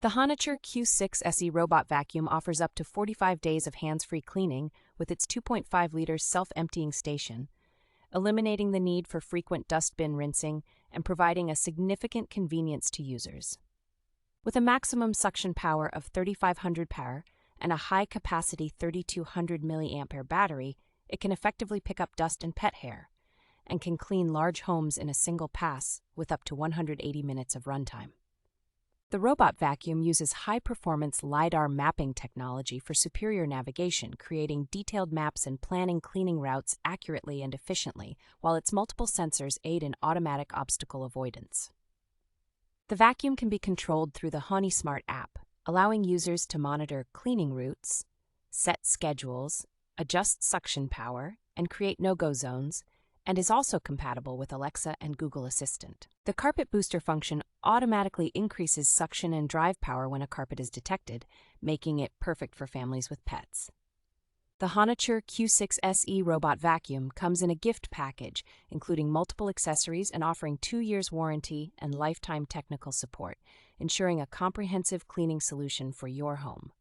The HONITURE Q6 SE robot vacuum offers up to 45 days of hands-free cleaning with its 2.5-liter self-emptying station, eliminating the need for frequent dustbin rinsing and providing a significant convenience to users. With a maximum suction power of 3,500 power and a high-capacity 3,200 mAh battery, it can effectively pick up dust and pet hair, and can clean large homes in a single pass with up to 180 minutes of runtime. The robot vacuum uses high-performance LIDAR mapping technology for superior navigation, creating detailed maps and planning cleaning routes accurately and efficiently, while its multiple sensors aid in automatic obstacle avoidance. The vacuum can be controlled through the Honysmart App, allowing users to monitor cleaning routes, set schedules, adjust suction power, and create no-go zones, and is also compatible with Alexa and Google Assistant. The carpet booster function automatically increases suction and drive power when a carpet is detected, making it perfect for families with pets. The HONITURE Q6 SE robot vacuum comes in a gift package, including multiple accessories and offering 2 years warranty and lifetime technical support, ensuring a comprehensive cleaning solution for your home.